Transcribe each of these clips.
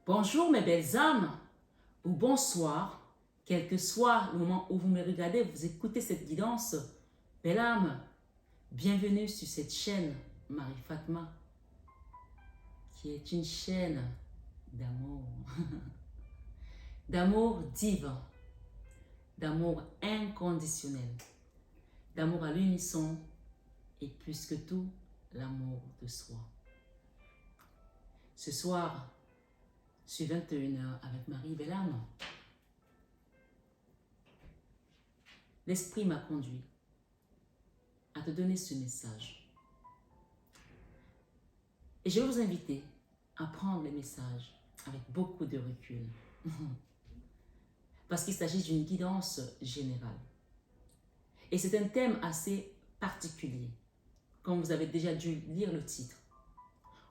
Bonjour mes belles âmes, ou bonsoir, quel que soit le moment où vous me regardez, vous écoutez cette guidance. Belle âme, bienvenue sur cette chaîne Marie Fatma, qui est une chaîne d'amour, d'amour divin, d'amour inconditionnel, d'amour à l'unisson et plus que tout, l'amour de soi. Ce soir, sur 21h avec Marie Belle âme, l'Esprit m'a conduit à te donner ce message. Et je vais vous inviter à prendre les messages avec beaucoup de recul. Parce qu'il s'agit d'une guidance générale. Et c'est un thème assez particulier. Comme vous avez déjà dû lire le titre.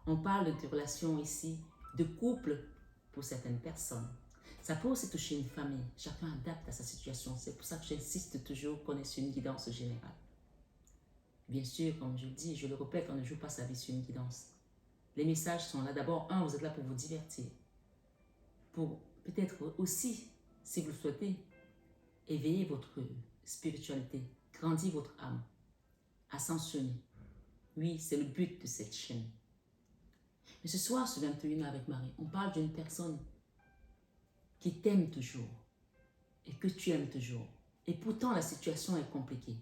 On parle de relations ici, de couple pour certaines personnes. Ça peut aussi toucher une famille. Chacun adapte à sa situation. C'est pour ça que j'insiste toujours qu'on est sur une guidance générale. Bien sûr, comme je le dis, je le répète, on ne joue pas sa vie sur une guidance. Les messages sont là. D'abord, vous êtes là pour vous divertir. Pour peut-être aussi, si vous le souhaitez, éveiller votre spiritualité, grandir votre âme, ascensionner. Oui, c'est le but de cette chaîne. Mais ce soir, sur 21 avec Marie, on parle d'une personne qui t'aime toujours et que tu aimes toujours. Et pourtant, la situation est compliquée.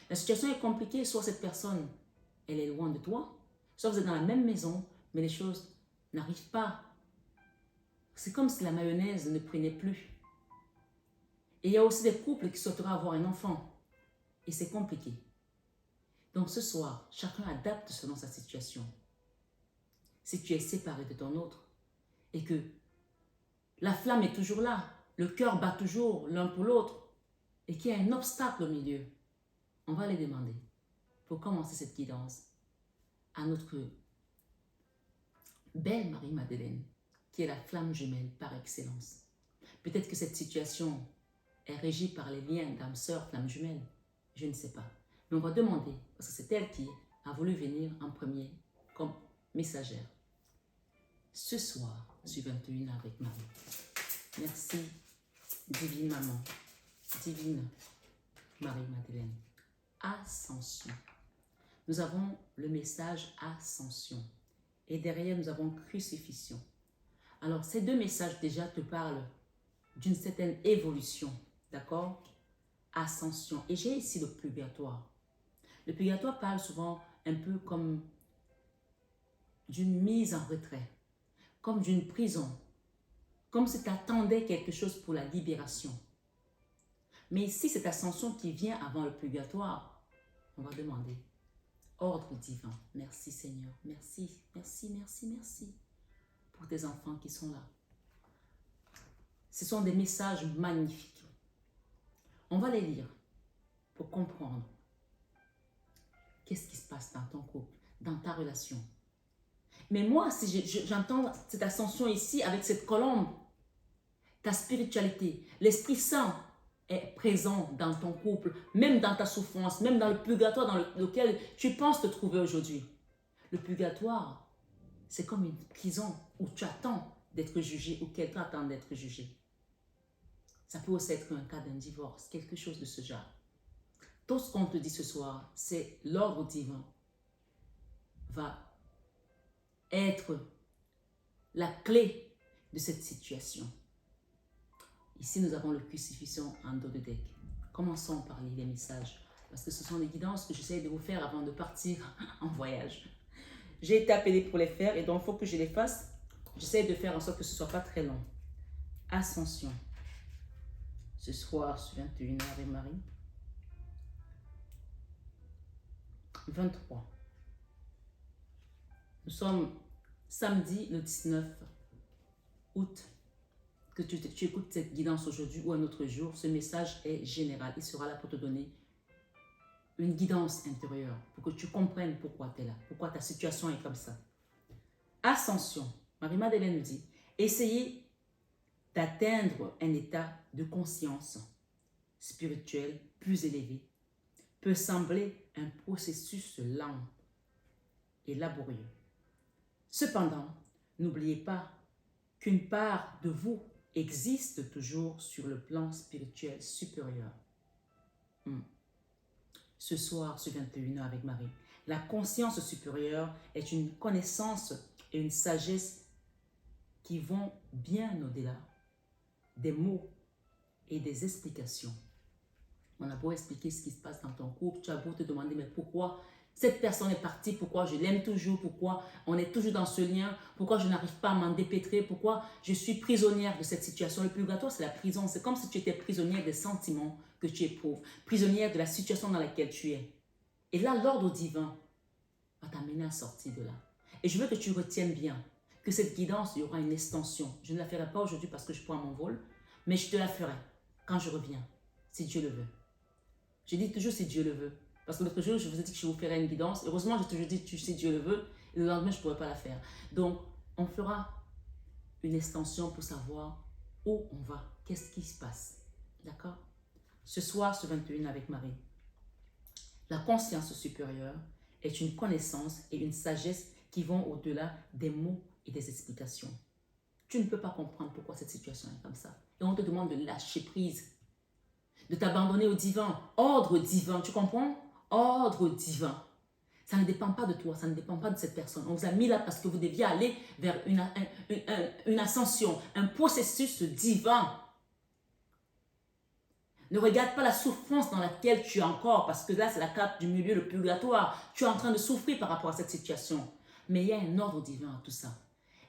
La situation est compliquée, soit cette personne, elle est loin de toi, soit vous êtes dans la même maison, mais les choses n'arrivent pas. C'est comme si la mayonnaise ne prenait plus. Et il y a aussi des couples qui souhaiteraient avoir un enfant. Et c'est compliqué. Donc ce soir, chacun adapte selon sa situation. Si tu es séparé de ton autre et que la flamme est toujours là, le cœur bat toujours l'un pour l'autre et qu'il y a un obstacle au milieu, on va les demander, pour commencer cette guidance, à notre belle Marie-Madeleine, qui est la flamme jumelle par excellence. Peut-être que cette situation est régie par les liens d'âme-sœur, flamme jumelle, je ne sais pas. Mais on va demander, parce que c'est elle qui a voulu venir en premier comme messagère. Ce soir, sur 21 avec Marie. Merci, divine maman, divine Marie-Madeleine. Ascension. Nous avons le message ascension. Et derrière, nous avons crucifixion. Alors, ces deux messages déjà te parlent d'une certaine évolution. D'accord? Ascension. Et j'ai ici le purgatoire. Le purgatoire parle souvent un peu comme d'une mise en retrait, comme d'une prison, comme si tu attendais quelque chose pour la libération. Mais ici, cette ascension qui vient avant le purgatoire, on va demander, ordre divin, merci Seigneur, merci, merci, merci, merci pour tes enfants qui sont là. Ce sont des messages magnifiques. On va les lire pour comprendre qu'est-ce qui se passe dans ton couple, dans ta relation. Mais moi, si j'entends cette ascension ici avec cette colombe, ta spiritualité, l'Esprit Saint est présent dans ton couple, même dans ta souffrance, même dans le purgatoire dans lequel tu penses te trouver aujourd'hui. Le purgatoire, c'est comme une prison où tu attends d'être jugé ou quelqu'un attend d'être jugé. Ça peut aussi être un cas d'un divorce, quelque chose de ce genre. Tout ce qu'on te dit ce soir, c'est l'ordre divin va être la clé de cette situation. Ici, nous avons le crucifixion en dos de deck. Commençons par lire les messages, parce que ce sont des guidances que j'essaie de vous faire avant de partir en voyage. J'ai été appelée pour les faire et donc il faut que je les fasse. J'essaie de faire en sorte que ce ne soit pas très long. Ascension. Ce soir, sur 21h avec Marie. 23. Nous sommes samedi le 19 août. Que tu écoutes cette guidance aujourd'hui ou un autre jour, ce message est général. Il sera là pour te donner une guidance intérieure, pour que tu comprennes pourquoi tu es là, pourquoi ta situation est comme ça. Ascension. Marie-Madeleine nous dit, essayez d'atteindre un état de conscience spirituelle plus élevé peut sembler un processus lent et laborieux. Cependant, n'oubliez pas qu'une part de vous existe toujours sur le plan spirituel supérieur. Ce soir, sur 21h avec Marie, la conscience supérieure est une connaissance et une sagesse qui vont bien au-delà des mots et des explications. On a beau expliquer ce qui se passe dans ton couple, tu as beau te demander mais pourquoi cette personne est partie, pourquoi je l'aime toujours, pourquoi on est toujours dans ce lien, pourquoi je n'arrive pas à m'en dépêtrer, pourquoi je suis prisonnière de cette situation. Le purgatoire, c'est la prison. C'est comme si tu étais prisonnière des sentiments que tu éprouves, prisonnière de la situation dans laquelle tu es. Et là, l'ordre divin va t'amener à sortir de là. Et je veux que tu retiennes bien que cette guidance, il y aura une extension. Je ne la ferai pas aujourd'hui parce que je prends mon vol, mais je te la ferai quand je reviens, si Dieu le veut. Je dis toujours si Dieu le veut. Parce que l'autre jour, je vous ai dit que je vous ferai une guidance. Heureusement, j'ai toujours dit si Dieu le veut. Et le lendemain, je ne pourrai pas la faire. Donc, on fera une extension pour savoir où on va. Qu'est-ce qui se passe. D'accord? Ce soir, ce 21 avec Marie, la conscience supérieure est une connaissance et une sagesse qui vont au-delà des mots et des explications. Tu ne peux pas comprendre pourquoi cette situation est comme ça. Et on te demande de lâcher prise, de t'abandonner au divin, ordre divin, tu comprends? Ordre divin. Ça ne dépend pas de toi, ça ne dépend pas de cette personne. On vous a mis là parce que vous deviez aller vers une ascension, un processus divin. Ne regarde pas la souffrance dans laquelle tu es encore, parce que là, c'est la carte du milieu, le purgatoire. Tu es en train de souffrir par rapport à cette situation. Mais il y a un ordre divin à tout ça.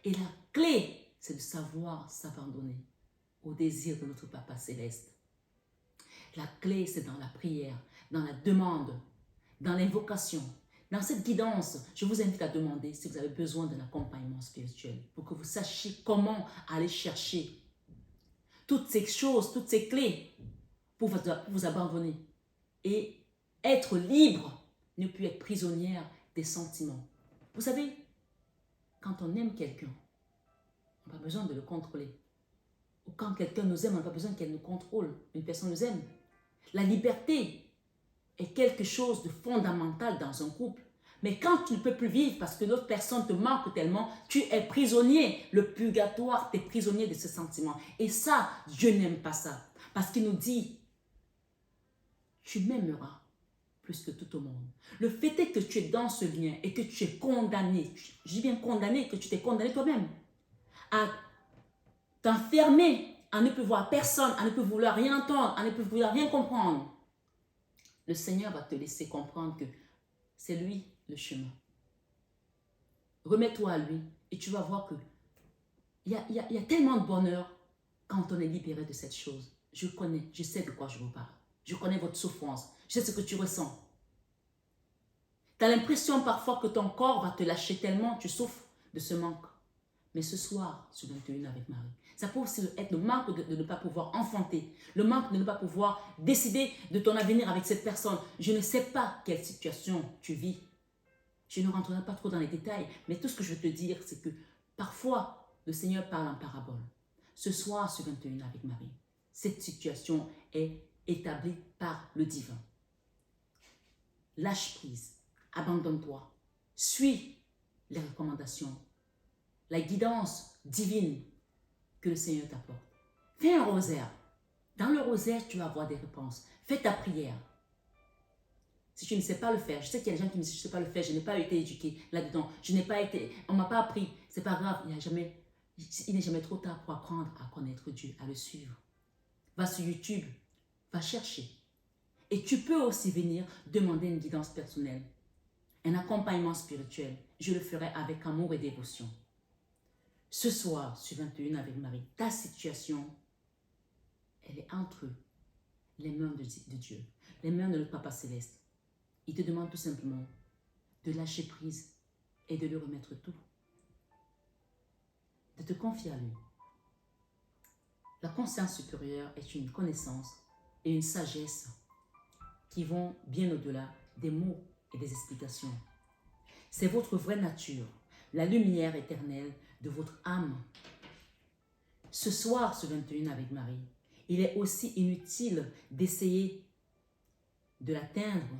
Et la clé, c'est de savoir s'abandonner au désir de notre Papa Céleste. La clé, c'est dans la prière, dans la demande, dans l'invocation, dans cette guidance. Je vous invite à demander si vous avez besoin d'un accompagnement spirituel pour que vous sachiez comment aller chercher toutes ces choses, toutes ces clés pour vous abandonner et être libre, ne plus être prisonnière des sentiments. Vous savez, quand on aime quelqu'un, on n'a pas besoin de le contrôler. Ou quand quelqu'un nous aime, on n'a pas besoin qu'elle nous contrôle. Une personne nous aime. La liberté est quelque chose de fondamental dans un couple. Mais quand tu ne peux plus vivre parce que l'autre personne te manque tellement, tu es prisonnier. Le purgatoire, tu es prisonnier de ce sentiment. Et ça, Dieu n'aime pas ça. Parce qu'il nous dit, tu m'aimeras plus que tout au monde. Le fait est que tu es dans ce lien et que tu es condamné. Je dis bien condamné, que tu t'es condamné toi-même à t'enfermer, à ne plus voir personne, à ne plus vouloir rien entendre, à ne plus vouloir rien comprendre. Le Seigneur va te laisser comprendre que c'est lui le chemin. Remets-toi à lui et tu vas voir que il y a tellement de bonheur quand on est libéré de cette chose. Je connais, je sais de quoi je vous parle. Je connais votre souffrance. Je sais ce que tu ressens. Tu as l'impression parfois que ton corps va te lâcher tellement tu souffres de ce manque. Mais ce soir, sur 21 avec Marie, ça peut aussi être le manque de ne pas pouvoir enfanter, le manque de ne pas pouvoir décider de ton avenir avec cette personne. Je ne sais pas quelle situation tu vis. Je ne rentrerai pas trop dans les détails, mais tout ce que je veux te dire, c'est que parfois, le Seigneur parle en parabole. Ce soir, sur 21 avec Marie, cette situation est établie par le divin. Lâche prise, abandonne-toi, suis les recommandations, la guidance divine que le Seigneur t'apporte. Fais un rosaire. Dans le rosaire, tu vas avoir des réponses. Fais ta prière. Si tu ne sais pas le faire, je sais qu'il y a des gens qui me disent, je ne sais pas le faire, je n'ai pas été éduqué là-dedans, on ne m'a pas appris, c'est pas grave, il n'est jamais trop tard pour apprendre à connaître Dieu, à le suivre. Va sur YouTube, va chercher. Et tu peux aussi venir demander une guidance personnelle, un accompagnement spirituel. Je le ferai avec amour et dévotion. Ce soir, sur 21 avec Marie, ta situation, elle est entre les mains de Dieu, les mains de notre Papa Céleste. Il te demande tout simplement de lâcher prise et de lui remettre tout. De te confier à lui. La conscience supérieure est une connaissance et une sagesse qui vont bien au-delà des mots et des explications. C'est votre vraie nature, la lumière éternelle de votre âme. Ce soir, ce 21 avec Marie, il est aussi inutile d'essayer de l'atteindre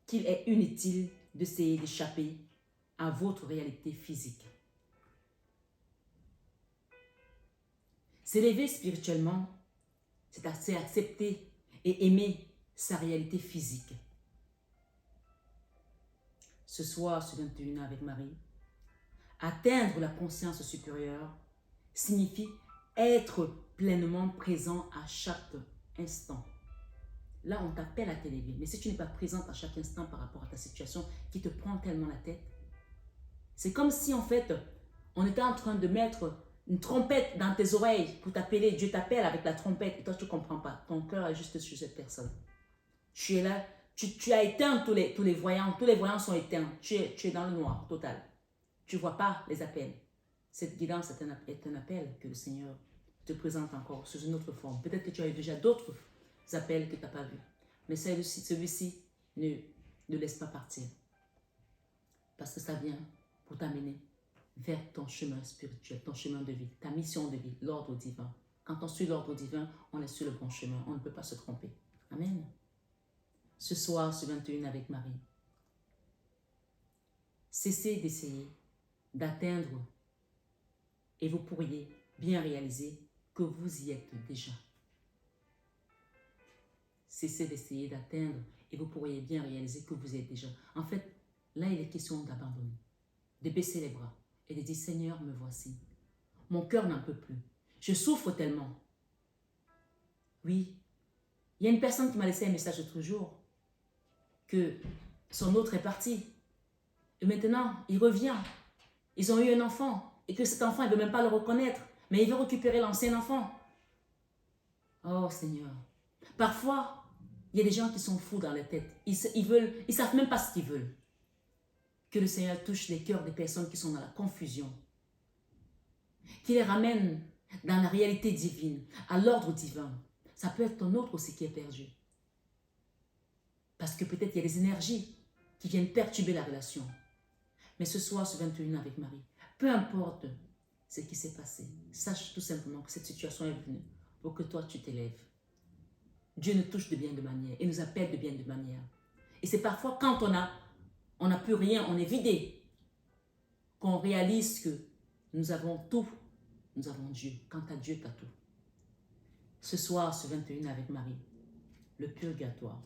qu'il est inutile d'essayer d'échapper à votre réalité physique. S'élever spirituellement, c'est accepter et aimer sa réalité physique. Ce soir, sur 21 avec Marie, atteindre la conscience supérieure signifie être pleinement présent à chaque instant. Là, on t'appelle à t'élever. Mais si tu n'es pas présente à chaque instant par rapport à ta situation qui te prend tellement la tête, c'est comme si en fait, on était en train de mettre une trompette dans tes oreilles pour t'appeler. Dieu t'appelle avec la trompette et toi, tu ne comprends pas. Ton cœur est juste sur cette personne. Tu es là, tu as éteint tous les voyants. Tous les voyants sont éteints. Tu es dans le noir total. Tu ne vois pas les appels. Cette guidance est un appel que le Seigneur te présente encore sous une autre forme. Peut-être que tu as eu déjà d'autres appels que tu n'as pas vus. Mais celui-ci ne laisse pas partir. Parce que ça vient pour t'amener vers ton chemin spirituel, ton chemin de vie, ta mission de vie, l'ordre divin. Quand on suit l'ordre divin, on est sur le bon chemin. On ne peut pas se tromper. Amen. Ce soir, ce 21 avec Marie, cessez d'essayer d'atteindre et vous pourriez bien réaliser que vous y êtes déjà. Cessez d'essayer d'atteindre et vous pourriez bien réaliser que vous y êtes déjà. En fait, là, il est question d'abandonner, de baisser les bras et de dire, Seigneur, me voici. Mon cœur n'en peut plus. Je souffre tellement. Oui, il y a une personne qui m'a laissé un message l'autre jour que son autre est parti. Et maintenant, il revient. Ils ont eu un enfant et que cet enfant, il ne veut même pas le reconnaître. Mais il veut récupérer l'ancien enfant. Oh Seigneur. Parfois, il y a des gens qui sont fous dans la tête. Ils ne savent même pas ce qu'ils veulent. Que le Seigneur touche les cœurs des personnes qui sont dans la confusion. Qu'il les ramène dans la réalité divine, à l'ordre divin. Ça peut être ton autre aussi qui est perdu. Parce que peut-être il y a des énergies qui viennent perturber la relation. Mais ce soir, ce 21 avec Marie, peu importe ce qui s'est passé, sache tout simplement que cette situation est venue pour que toi, tu t'élèves. Dieu nous touche de bien de manière et nous appelle de bien de manière. Et c'est parfois quand on n'a plus rien, on est vidé, qu'on réalise que nous avons tout, nous avons Dieu. Quant à Dieu, tu as tout. Ce soir, ce 21 avec Marie, le purgatoire.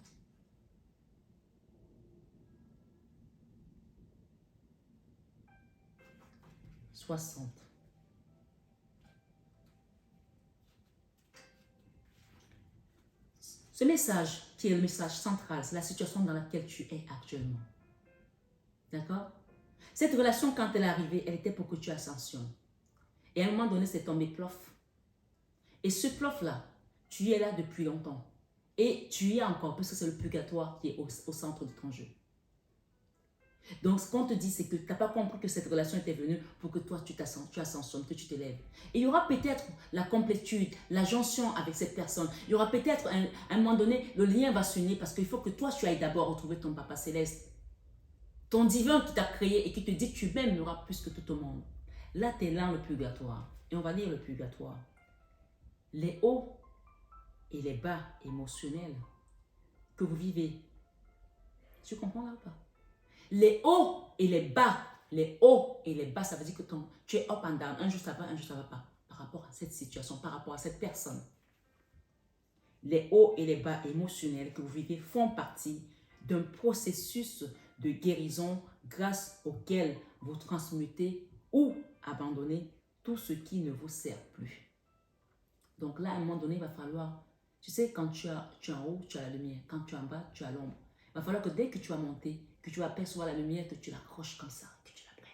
Ce message, qui est le message central, c'est la situation dans laquelle tu es actuellement. D'accord? Cette relation, quand elle est arrivée, elle était pour que tu ascensionnes. Et à un moment donné, c'est tombé plof. Et ce plof-là, tu y es là depuis longtemps. Et tu y es encore, parce que c'est le purgatoire qui est au centre de ton jeu. Donc, ce qu'on te dit, c'est que tu n'as pas compris que cette relation était venue pour que toi, tu ascensionnes, que tu t'élèves. Et il y aura peut-être la complétude, la jonction avec cette personne. Il y aura peut-être, à un moment donné, le lien va s'unir parce qu'il faut que toi, tu ailles d'abord retrouver ton Papa Céleste. Ton divin qui t'a créé et qui te dit que tu m'aimeras plus que tout au monde. Là, tu es là, le purgatoire. Et on va lire le purgatoire. Les hauts et les bas émotionnels que vous vivez. Tu comprends là ou pas? Les hauts et les bas, ça veut dire que tu es up and down, un jour ça va, un jour ça ne va pas, par rapport à cette situation, par rapport à cette personne. Les hauts et les bas émotionnels que vous vivez font partie d'un processus de guérison grâce auquel vous transmutez ou abandonnez tout ce qui ne vous sert plus. Donc là, à un moment donné, il va falloir, tu sais, quand tu es en haut, tu as la lumière, quand tu es en bas, tu as l'ombre. Il va falloir que dès que tu vas monter, que tu aperçois la lumière, que tu l'accroches comme ça, que tu la prennes.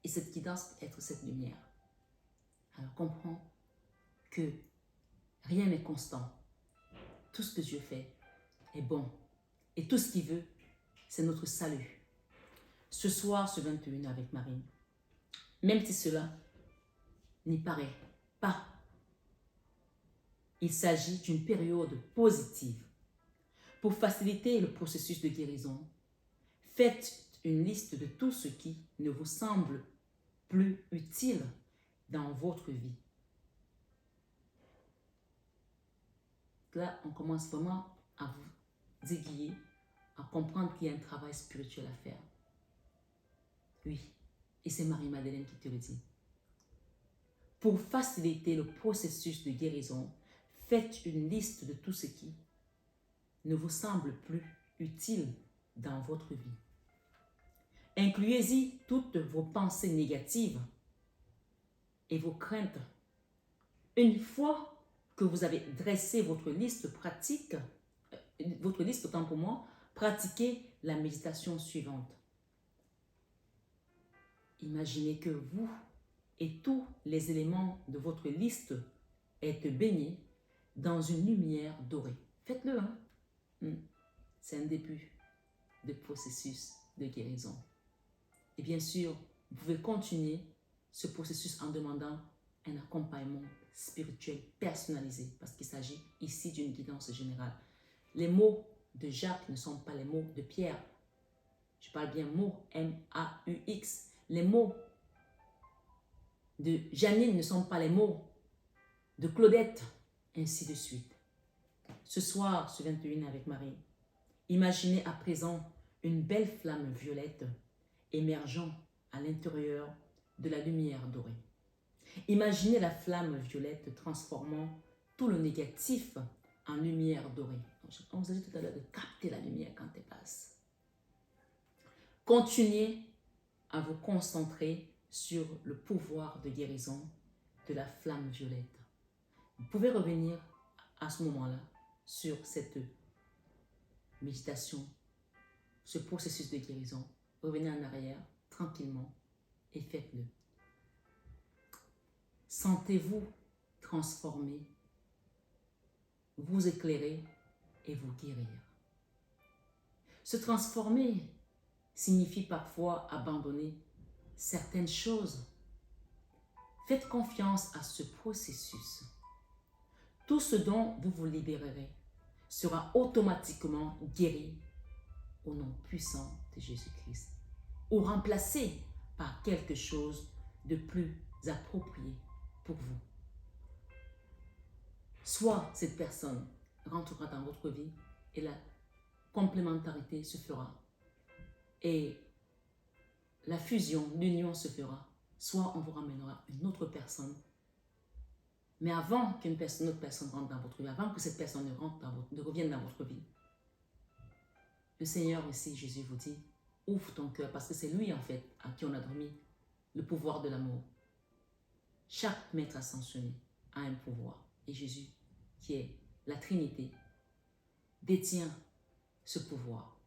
Et cette guidance peut être cette lumière. Alors comprends que rien n'est constant. Tout ce que Dieu fait est bon. Et tout ce qu'il veut, c'est notre salut. Ce soir, ce 21 avec Marie, même si cela n'y paraît pas, il s'agit d'une période positive. Pour faciliter le processus de guérison, faites une liste de tout ce qui ne vous semble plus utile dans votre vie. Là, on commence vraiment à vous aiguiller, à comprendre qu'il y a un travail spirituel à faire. Oui, et c'est Marie-Madeleine qui te le dit. Pour faciliter le processus de guérison, faites une liste de tout ce qui ne vous semble plus utile dans votre vie. Incluez-y toutes vos pensées négatives et vos craintes. Une fois que vous avez dressé votre liste pratique, votre liste autant pour moi, pratiquez la méditation suivante. Imaginez que vous et tous les éléments de votre liste êtes baignés dans une lumière dorée. Faites-le, hein? C'est un début de processus de guérison. Et bien sûr, vous pouvez continuer ce processus en demandant un accompagnement spirituel personnalisé parce qu'il s'agit ici d'une guidance générale. Les mots de Jacques ne sont pas les mots de Pierre. Je parle bien mots, M-A-U-X. Les mots de Janine ne sont pas les mots de Claudette, ainsi de suite. Ce soir, ce 21 avec Marie, imaginez à présent une belle flamme violette émergeant à l'intérieur de la lumière dorée. Imaginez la flamme violette transformant tout le négatif en lumière dorée. On vous a dit tout à l'heure de capter la lumière quand elle passe. Continuez à vous concentrer sur le pouvoir de guérison de la flamme violette. Vous pouvez revenir à ce moment-là sur cette méditation, ce processus de guérison. Revenez en arrière tranquillement et faites-le. Sentez-vous transformer, vous éclairer et vous guérir. Se transformer signifie parfois abandonner certaines choses. Faites confiance à ce processus. Tout ce dont vous vous libérerez sera automatiquement guéri au nom puissant de Jésus-Christ ou remplacé par quelque chose de plus approprié pour vous. Soit cette personne rentrera dans votre vie et la complémentarité se fera et la fusion, l'union se fera, soit on vous ramènera une autre personne. Mais avant qu'une autre personne rentre dans votre vie, avant que cette personne ne revienne dans votre vie, le Seigneur ici, Jésus vous dit, ouvre ton cœur parce que c'est lui en fait à qui on a dormi le pouvoir de l'amour. Chaque maître ascensionné a un pouvoir et Jésus, qui est la Trinité, détient ce pouvoir.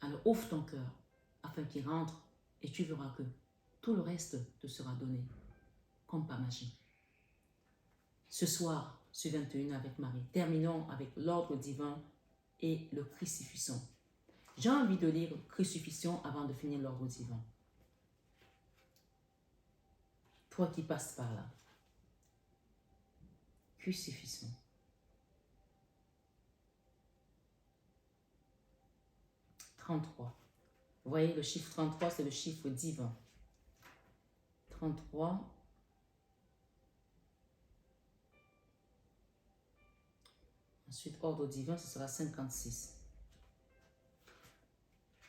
Alors ouvre ton cœur afin qu'il rentre et tu verras que tout le reste te sera donné comme par magie. Ce soir, ce 21 avec Marie, terminons avec l'ordre divin et le crucifixion. J'ai envie de lire crucifixion avant de finir l'ordre divin. Toi qui passes par là. Crucifixion. « 33. Vous voyez, le chiffre 33, c'est le chiffre divin. 33. Ensuite, ordre divin, ce sera 56.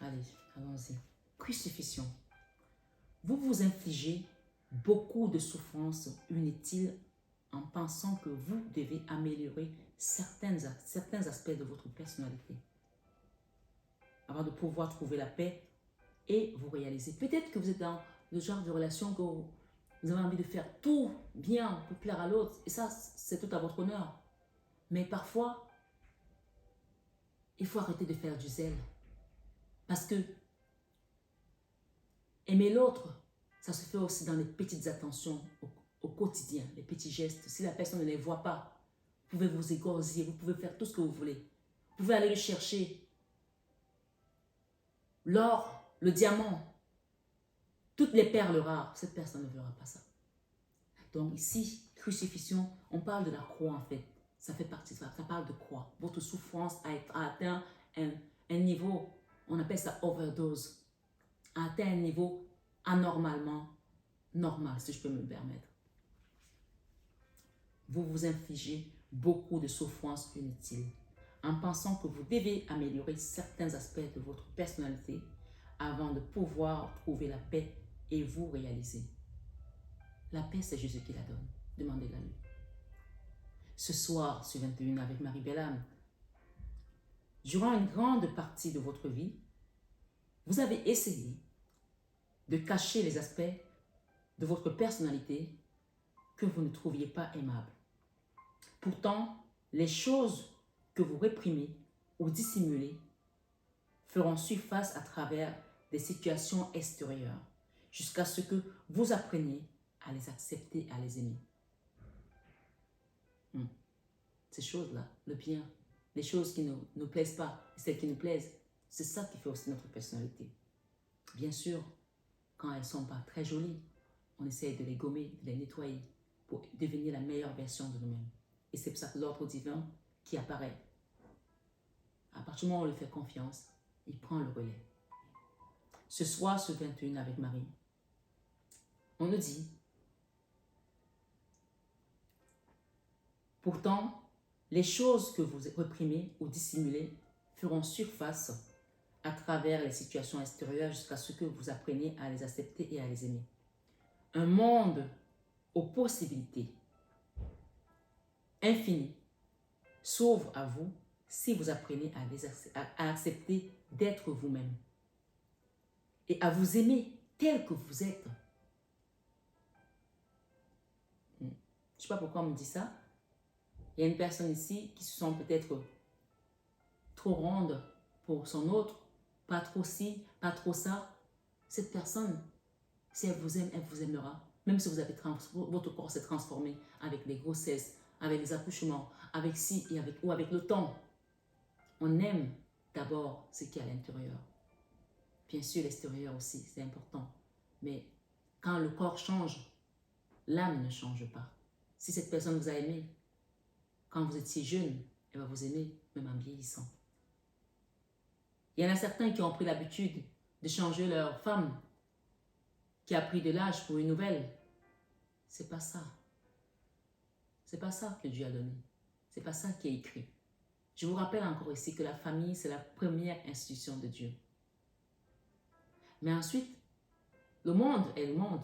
Allez, allons-y. Crucifixion. Vous vous infligez beaucoup de souffrances inutiles en pensant que vous devez améliorer certains aspects de votre personnalité avant de pouvoir trouver la paix et vous réaliser. Peut-être que vous êtes dans le genre de relation que vous avez envie de faire tout bien pour plaire à l'autre et ça, c'est tout à votre honneur. Mais parfois, il faut arrêter de faire du zèle parce que aimer l'autre, ça se fait aussi dans les petites attentions au quotidien, les petits gestes. Si la personne ne les voit pas, vous pouvez vous égorger, vous pouvez faire tout ce que vous voulez. Vous pouvez aller le chercher. L'or, le diamant, toutes les perles rares, cette personne ne verra pas ça. Donc ici, crucifixion, on parle de la croix en fait. Ça fait partie de ça, ça parle de croix. Votre souffrance a atteint un niveau, on appelle ça overdose, a atteint un niveau anormalement normal, si je peux me permettre. Vous vous infligez beaucoup de souffrances inutiles en pensant que vous devez améliorer certains aspects de votre personnalité avant de pouvoir trouver la paix et vous réaliser. La paix, c'est Jésus qui la donne. demandez-la lui. Ce soir, sur 21 avec Marie Belle-Âme, durant une grande partie de votre vie, vous avez essayé de cacher les aspects de votre personnalité que vous ne trouviez pas aimables. Pourtant, les choses que vous réprimez ou dissimulez feront surface à travers des situations extérieures, jusqu'à ce que vous appreniez à les accepter, à les aimer. Ces choses-là, le bien, les choses qui ne nous plaisent pas, et celles qui nous plaisent, c'est ça qui fait aussi notre personnalité. Bien sûr, quand elles ne sont pas très jolies, on essaye de les gommer, de les nettoyer pour devenir la meilleure version de nous-mêmes. Et c'est pour ça que l'ordre divin qui apparaît, à partir du moment où on lui fait confiance, il prend le relais. Ce soir, ce 21 avec Marie, on nous dit, pourtant, les choses que vous réprimez ou dissimulez feront surface à travers les situations extérieures jusqu'à ce que vous appreniez à les accepter et à les aimer. Un monde aux possibilités infinies s'ouvre à vous si vous apprenez à accepter d'être vous-même et à vous aimer tel que vous êtes. Je ne sais pas pourquoi on me dit ça. Il y a une personne ici qui se sent peut-être trop ronde pour son autre, pas trop ci, pas trop ça. Cette personne, si elle vous aime, elle vous aimera. Même si vous avez votre corps s'est transformé avec les grossesses, avec les accouchements, avec ci et avec ou avec le temps. On aime d'abord ce qui est à l'intérieur. Bien sûr, l'extérieur aussi, c'est important. Mais quand le corps change, l'âme ne change pas. Si cette personne vous a aimé, quand vous étiez jeune, elle va vous aimer même en vieillissant. Il y en a certains qui ont pris l'habitude de changer leur femme qui a pris de l'âge pour une nouvelle. C'est pas ça. C'est pas ça que Dieu a donné. C'est pas ça qui est écrit. Je vous rappelle encore ici que la famille, c'est la première institution de Dieu. Mais ensuite, le monde est le monde.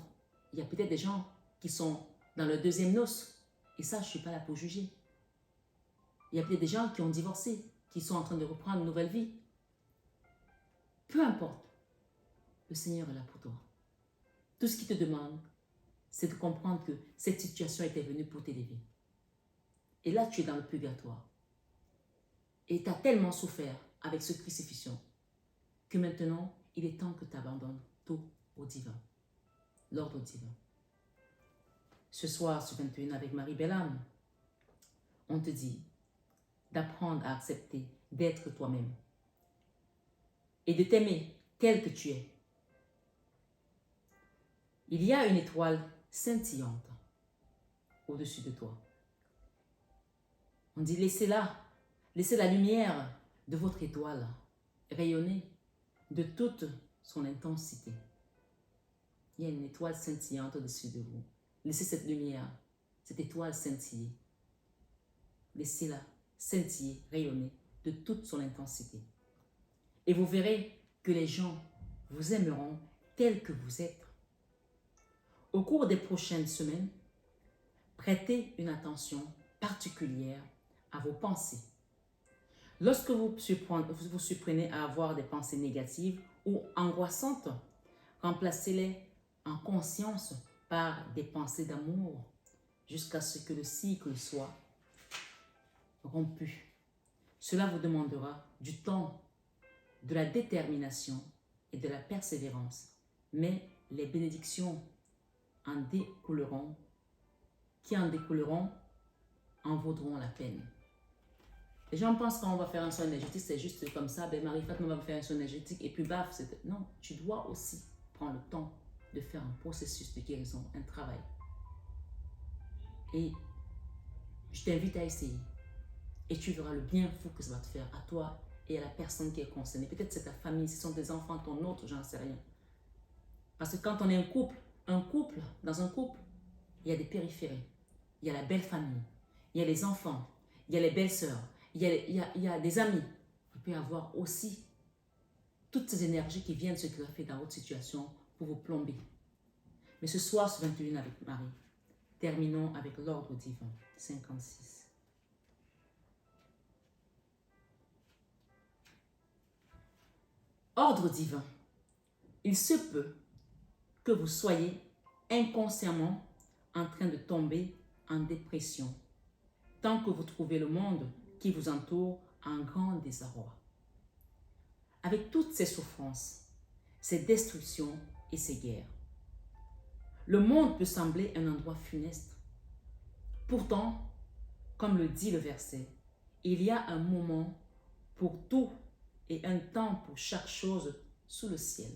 Il y a peut-être des gens qui sont dans le deuxième noce. Et ça, je ne suis pas là pour juger. Il y a peut-être des gens qui ont divorcé, qui sont en train de reprendre une nouvelle vie. Peu importe, le Seigneur est là pour toi. Tout ce qu'il te demande, c'est de comprendre que cette situation était venue pour t'élever. Et là, tu es dans le purgatoire. Et tu as tellement souffert avec ce crucifixion que maintenant, il est temps que tu abandonnes tout au divin, l'ordre divin. Ce soir, sur 21 avec Marie Belle-Âme, on te dit d'apprendre à accepter d'être toi-même et de t'aimer tel que tu es. Il y a une étoile scintillante au-dessus de toi. On dit laissez la lumière de votre étoile rayonner de toute son intensité. Il y a une étoile scintillante au-dessus de vous. Laissez cette lumière, cette étoile scintiller. Laissez-la scintiller, rayonner de toute son intensité. Et vous verrez que les gens vous aimeront tel que vous êtes. Au cours des prochaines semaines, prêtez une attention particulière à vos pensées. Lorsque vous surprenez à avoir des pensées négatives ou angoissantes, remplacez-les en conscience par des pensées d'amour jusqu'à ce que le cycle soit rompu. Cela vous demandera du temps, de la détermination et de la persévérance, mais les bénédictions qui en découleront en vaudront la peine. Les gens pensent qu'on va faire un soin énergétique, c'est juste comme ça, ben Marie-Fatma va faire un soin énergétique et puis baf, non, tu dois aussi prendre le temps de faire un processus de guérison, un travail. Et je t'invite à essayer. Et tu verras le bien fou que ça va te faire à toi et à la personne qui est concernée. Peut-être c'est ta famille, ce sont tes enfants, ton autre, j'en sais rien. Parce que quand on est dans un couple, il y a des périphéries. Il y a la belle famille, il y a les enfants, il y a les belles-sœurs, il y a des amis. Il peut y avoir aussi toutes ces énergies qui viennent se greffer dans votre situation pour vous plomber. Mais ce soir, ce 21 avec Marie, Terminons avec l'ordre divin. 56. Ordre divin. Il se peut que vous soyez inconsciemment en train de tomber en dépression, tant que vous trouvez le monde qui vous entoure en grand désarroi. Avec toutes ces souffrances, ces destructions et ces guerres, le monde peut sembler un endroit funeste. Pourtant, comme le dit le verset, il y a un moment pour tout et un temps pour chaque chose sous le ciel.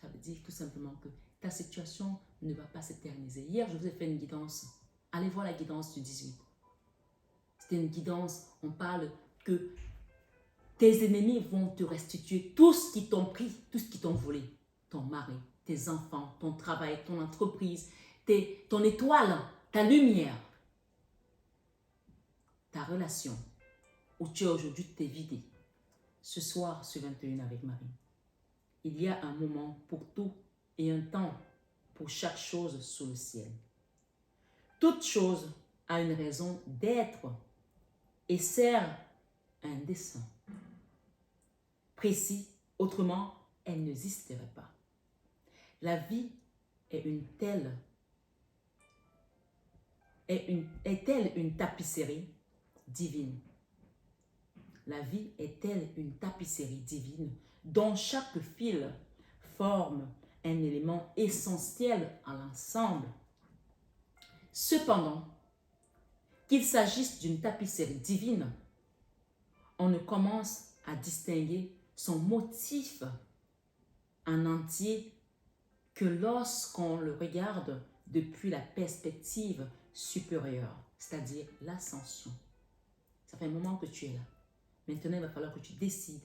Ça veut dire tout simplement que ta situation ne va pas s'éterniser. Hier, je vous ai fait une guidance. Allez voir la guidance du 18. C'était une guidance, on parle que tes ennemis vont te restituer tout ce qu'ils t'ont pris, tout ce qu'ils t'ont volé. Ton mari, tes enfants, ton travail, ton entreprise, ton étoile, ta lumière, ta relation, où tu es aujourd'hui, t'es vidé. Ce soir, sur 21 avec Marie, il y a un moment pour tout et un temps pour chaque chose sous le ciel. Toute chose a une raison d'être et sert un dessein précis, autrement, elle n'existerait pas. La vie est-elle une tapisserie divine? La vie est-elle une tapisserie divine dont chaque fil forme un élément essentiel à l'ensemble? Cependant, qu'il s'agisse d'une tapisserie divine, on ne commence à distinguer son motif en entier que lorsqu'on le regarde depuis la perspective supérieure, c'est-à-dire l'ascension. Ça fait un moment que tu es là. Maintenant, il va falloir que tu décides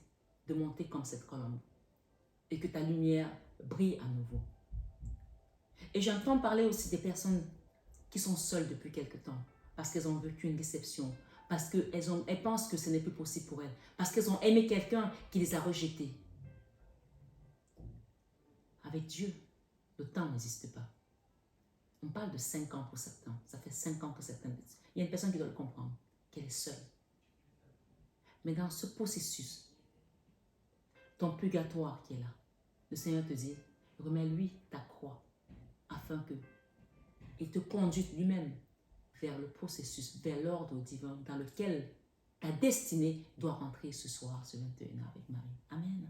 de monter comme cette colombe et que ta lumière brille à nouveau. Et j'entends parler aussi des personnes qui sont seules depuis quelque temps parce qu'elles ont vécu une déception, parce qu'elles pensent que ce n'est plus possible pour elles, parce qu'elles ont aimé quelqu'un qui les a rejetées. Avec Dieu, le temps n'existe pas. On parle de 5 ans pour certains. Ça fait 5 ans que certains... Il y a une personne qui doit le comprendre, qu'elle est seule. Mais dans ce processus, ton purgatoire qui est là, le Seigneur te dit, remets-lui ta croix, afin qu'il te conduise lui-même vers le processus, vers l'ordre divin dans lequel ta destinée doit rentrer ce soir, ce 21 avec Marie. Amen.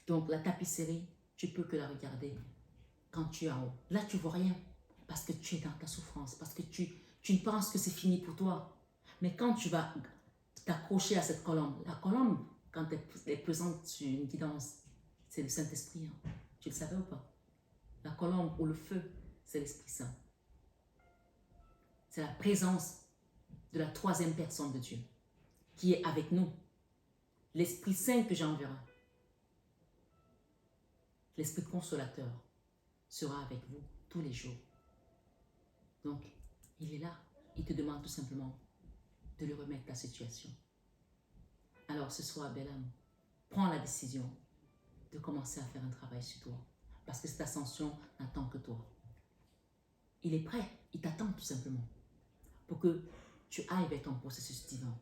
Donc la tapisserie, tu peux que la regarder quand tu es en haut. Là, tu ne vois rien parce que tu es dans ta souffrance, parce que tu ne penses que c'est fini pour toi. Mais quand tu vas t'accrocher à cette colombe, la colombe, quand elle est présente sur une guidance, c'est le Saint-Esprit. Hein. Tu le savais ou pas? La colombe ou le feu, c'est l'Esprit Saint. C'est la présence de la troisième personne de Dieu qui est avec nous. L'Esprit Saint que j'enverrai. L'Esprit consolateur sera avec vous tous les jours. Donc, il est là. Il te demande tout simplement de lui remettre ta situation. Alors, ce soir, belle âme, prends la décision de commencer à faire un travail sur toi. Parce que cette ascension n'attend que toi. Il est prêt. Il t'attend tout simplement. Pour que tu ailles vers ton processus divin.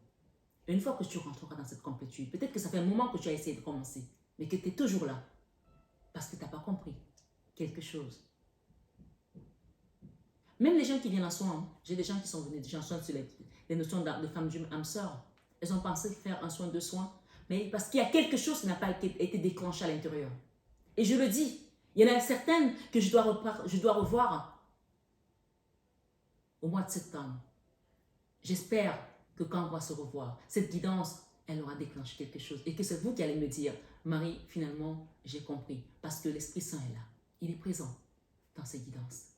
Et une fois que tu rentreras dans cette complétude, peut-être que ça fait un moment que tu as essayé de commencer, mais que tu es toujours là. Parce que tu n'as pas compris quelque chose. Même les gens qui viennent en soins, hein, j'ai des gens qui sont venus, des gens soins sur les notions de femme du âme sœur. Elles ont pensé faire un soin, 2 soins, mais parce qu'il y a quelque chose qui n'a pas été déclenché à l'intérieur. Et je le dis, il y en a certaines que je dois revoir au mois de septembre. J'espère que quand on va se revoir, cette guidance, elle aura déclenché quelque chose. Et que c'est vous qui allez me dire, Marie, finalement, j'ai compris. Parce que l'Esprit Saint est là. Il est présent dans ces guidances.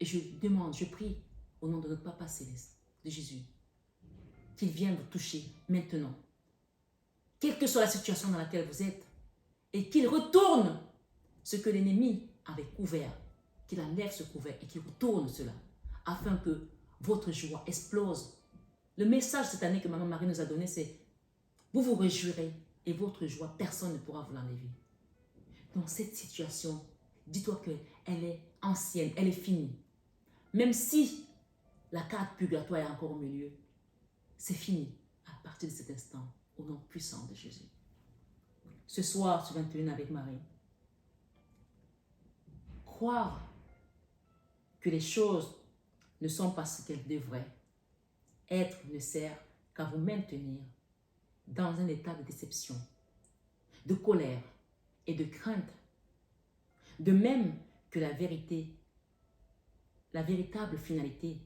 Et je demande, je prie au nom de notre Papa Céleste, de Jésus, qu'il vienne vous toucher maintenant. Quelle que soit la situation dans laquelle vous êtes. Et qu'il retourne ce que l'ennemi avait couvert. Qu'il enlève ce couvert et qu'il retourne cela. Afin que votre joie explose. Le message cette année que Maman Marie nous a donné, c'est vous vous réjouirez et votre joie, personne ne pourra vous l'enlever. Donc cette situation, dis-toi qu'elle est ancienne, elle est finie. Même si la carte purgatoire est encore au milieu, c'est fini à partir de cet instant, au nom puissant de Jésus. Ce soir, sur 21 avec Marie, croire que les choses ne sont pas ce qu'elles devraient être ne sert qu'à vous maintenir dans un état de déception, de colère et de crainte. De même que la vérité, la véritable finalité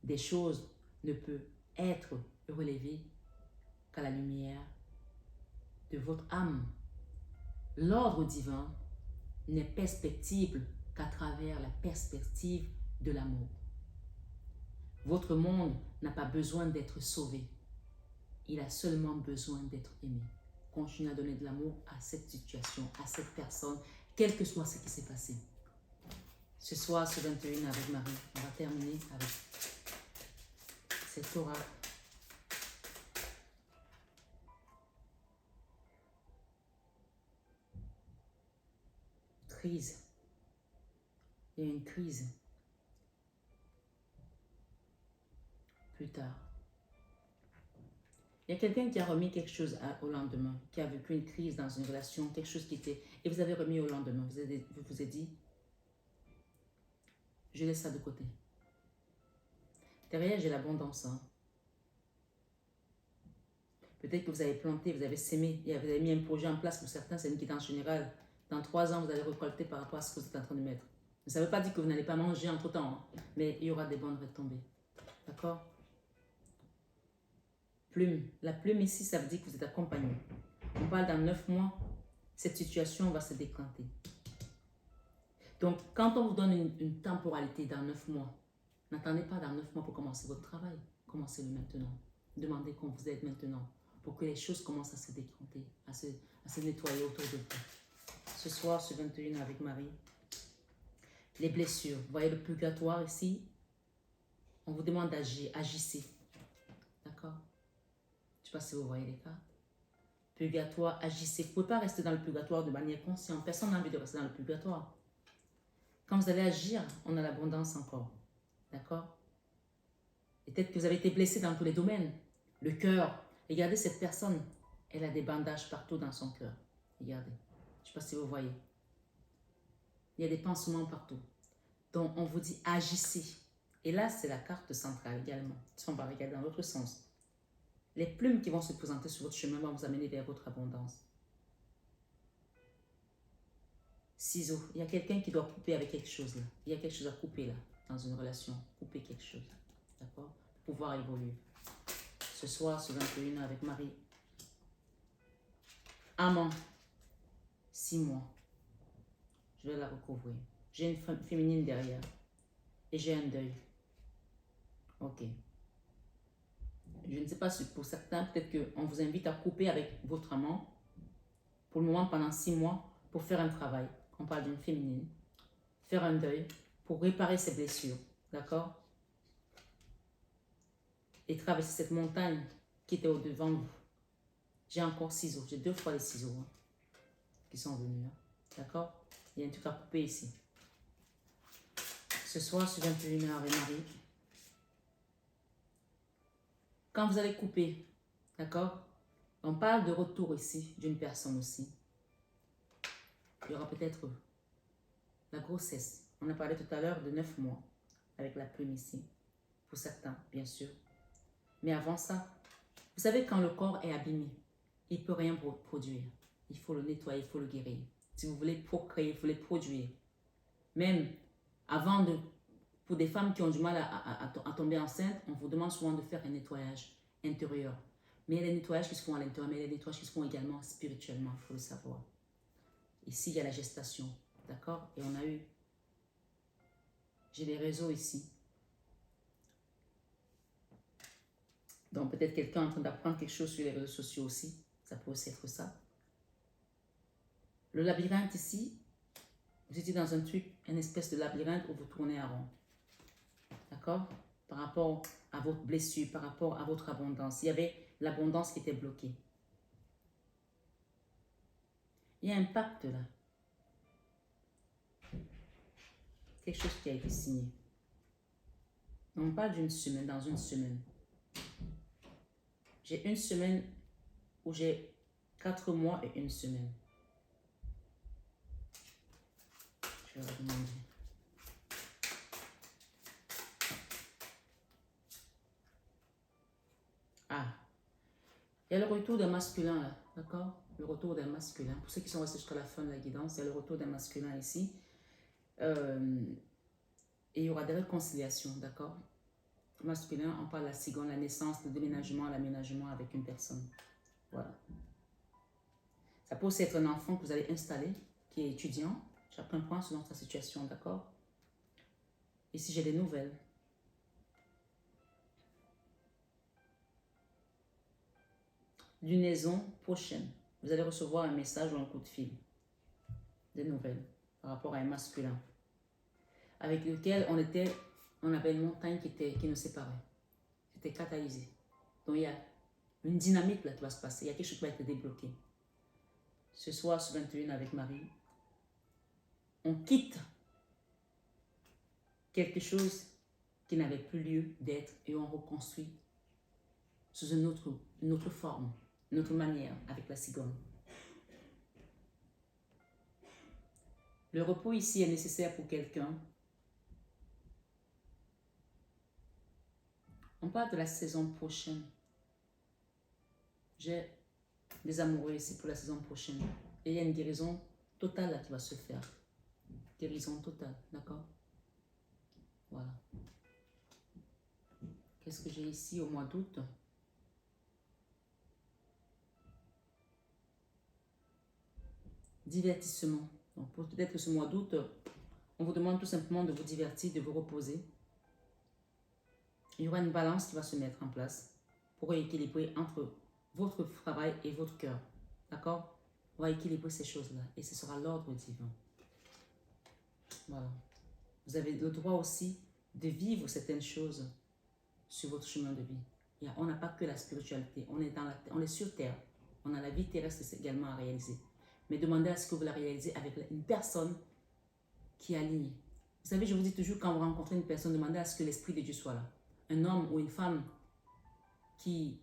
des choses ne peut être relevée qu'à la lumière de votre âme. L'ordre divin n'est perspectible qu'à travers la perspective de l'amour. Votre monde n'a pas besoin d'être sauvé. Il a seulement besoin d'être aimé. Continuez à donner de l'amour à cette situation, à cette personne, quel que soit ce qui s'est passé. Ce soir, ce 21 avec Marie, on va terminer avec cet oracle. Crise. Il y a une crise. Plus tard. Il y a quelqu'un qui a remis quelque chose au lendemain, qui a vécu une crise dans une relation, quelque chose qui était... Et vous avez remis au lendemain. Vous vous êtes dit, je laisse ça de côté. Derrière, j'ai l'abondance. Hein. Peut-être que vous avez planté, vous avez sémé, vous avez mis un projet en place pour certains, c'est une quittance générale. Dans 3 ans, vous allez récolter par rapport à ce que vous êtes en train de mettre. Ça ne veut pas dire que vous n'allez pas manger entre-temps, hein, mais il y aura des bonnes retombées. D'accord? Plume. La plume ici, ça veut dire que vous êtes accompagné. On parle dans 9 mois, cette situation va se décanter. Donc, quand on vous donne une temporalité dans 9 mois, n'attendez pas dans 9 mois pour commencer votre travail. Commencez-le maintenant. Demandez qu'on vous aide maintenant pour que les choses commencent à se décanter, à se nettoyer autour de vous. Ce soir, ce 21 avec Marie, les blessures. Vous voyez le purgatoire ici? On vous demande d'agir. Agissez. D'accord? Je ne sais pas si vous voyez les cartes. Purgatoire, agissez. Vous ne pouvez pas rester dans le purgatoire de manière consciente. Personne n'a envie de rester dans le purgatoire. Quand vous allez agir, on a l'abondance encore. D'accord? Peut-être que vous avez été blessé dans tous les domaines. Le cœur. Regardez cette personne. Elle a des bandages partout dans son cœur. Regardez. Je ne sais pas si vous voyez. Il y a des pansements partout. Donc, on vous dit agissez. Et là, c'est la carte centrale également. Si on va regarder dans l'autre sens. Les plumes qui vont se présenter sur votre chemin vont vous amener vers votre abondance. Ciseaux. Il y a quelqu'un qui doit couper avec quelque chose là. Il y a quelque chose à couper là, dans une relation. Couper quelque chose. D'accord? Pour pouvoir évoluer. Ce soir, ce 21 avec Marie. Amant. 6 mois. Je vais la recouvrir. J'ai une femme féminine derrière. Et j'ai un deuil. Ok. Je ne sais pas si pour certains, peut-être qu'on vous invite à couper avec votre amant. Pour le moment, pendant 6 mois, pour faire un travail. On parle d'une féminine. Faire un deuil pour réparer ses blessures. D'accord? Et traverser cette montagne qui était au-devant de vous. J'ai encore ciseaux. J'ai 2 fois les ciseaux hein, qui sont venus. Hein. D'accord? Il y a un truc à couper ici. Ce soir, sur 21h avec Marie. Quand vous allez couper, d'accord? On parle de retour ici d'une personne aussi. Il y aura peut-être la grossesse. On a parlé tout à l'heure de 9 mois avec la plume ici. Pour certains, bien sûr. Mais avant ça, vous savez quand le corps est abîmé, il ne peut rien produire. Il faut le nettoyer, il faut le guérir. Si vous voulez procréer, il faut les produire. Même avant de... Pour des femmes qui ont du mal à tomber enceinte, on vous demande souvent de faire un nettoyage intérieur. Mais il y a des nettoyages qui se font à l'intérieur, mais il y a des nettoyages qui se font également spirituellement, il faut le savoir. Ici, il y a la gestation, d'accord? Et on a eu... J'ai les réseaux ici. Donc peut-être quelqu'un est en train d'apprendre quelque chose sur les réseaux sociaux aussi. Ça peut aussi être ça. Le labyrinthe ici, vous étiez dans un truc, une espèce de labyrinthe où vous tournez à rond. D'accord? Par rapport à votre blessure, par rapport à votre abondance. Il y avait l'abondance qui était bloquée. Il y a un pacte là. Quelque chose qui a été signé. Non pas d'une semaine, dans une semaine. J'ai une semaine où j'ai 4 mois et une semaine. Je vais demander. Ah, il y a le retour d'un masculin là, d'accord? Le retour d'un masculin. Pour ceux qui sont restés jusqu'à la fin de la guidance, il y a le retour d'un masculin ici. Et il y aura des réconciliations, d'accord? Masculin, on parle de la cigogne, la naissance, le déménagement, l'aménagement avec une personne. Voilà. Ça peut aussi être un enfant que vous allez installer, qui est étudiant. Chacun prend selon sa situation, d'accord? Ici, j'ai des nouvelles. D'une liaison prochaine. Vous allez recevoir un message ou un coup de fil. Des nouvelles par rapport à un masculin. Avec lequel on avait une montagne qui nous séparait. C'était catalysé. Donc, il y a une dynamique là qui va se passer. Il y a quelque chose qui va être débloqué. Ce soir, sur 21 avec Marie, on quitte quelque chose qui n'avait plus lieu d'être et on reconstruit sous une autre forme, une autre manière avec la cigogne. Le repos ici est nécessaire pour quelqu'un. On parle de la saison prochaine. J'ai des amoureux ici pour la saison prochaine. Et il y a une guérison totale là qui va se faire. Guérison totale, d'accord? Voilà. Qu'est-ce que j'ai ici au mois d'août? Divertissement. Donc peut-être que ce mois d'août, on vous demande tout simplement de vous divertir, de vous reposer. Il y aura une balance qui va se mettre en place pour équilibrer entre votre travail et votre cœur. D'accord? On va équilibrer ces choses-là et ce sera l'ordre divin. Voilà. Vous avez le droit aussi de vivre certaines choses sur votre chemin de vie. On n'a pas que la spiritualité, on est sur terre. On a la vie terrestre également à réaliser. Mais demandez à ce que vous la réalisez avec une personne qui est alignée. Vous savez, je vous dis toujours, quand vous rencontrez une personne, demandez à ce que l'Esprit de Dieu soit là. Un homme ou une femme qui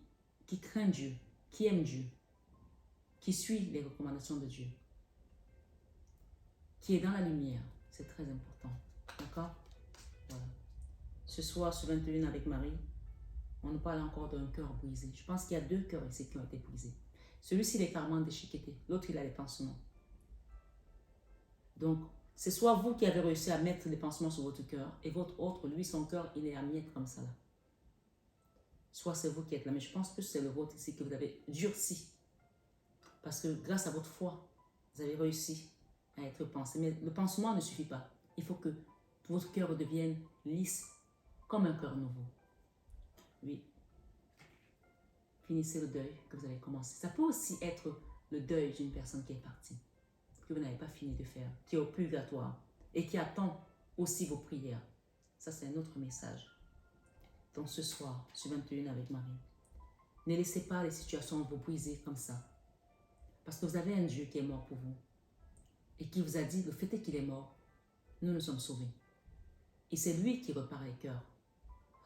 craint Dieu, qui aime Dieu, qui suit les recommandations de Dieu, qui est dans la lumière. C'est très important. D'accord? Voilà. Ce soir, sur 21 avec Marie, on nous parle encore d'un cœur brisé. Je pense qu'il y a 2 cœurs ici qui ont été brisés. Celui-ci, il est carrément déchiqueté. L'autre, il a les pansements. Donc, c'est soit vous qui avez réussi à mettre les pansements sur votre cœur et votre autre, lui, son cœur, il est à miettes comme ça là. Soit c'est vous qui êtes là, mais je pense que c'est le vôtre ici que vous avez durci. Parce que grâce à votre foi, vous avez réussi à être pansé. Mais le pansement ne suffit pas. Il faut que votre cœur devienne lisse, comme un cœur nouveau. Oui. Finissez le deuil que vous avez commencé. Ça peut aussi être le deuil d'une personne qui est partie, que vous n'avez pas fini de faire, qui est au purgatoire et qui attend aussi vos prières. Ça, c'est un autre message. Donc ce soir, sur 21 avec Marie, ne laissez pas les situations vous briser comme ça. Parce que vous avez un Dieu qui est mort pour vous et qui vous a dit, le fait est qu'il est mort, nous sommes sauvés. Et c'est lui qui repart les cœurs.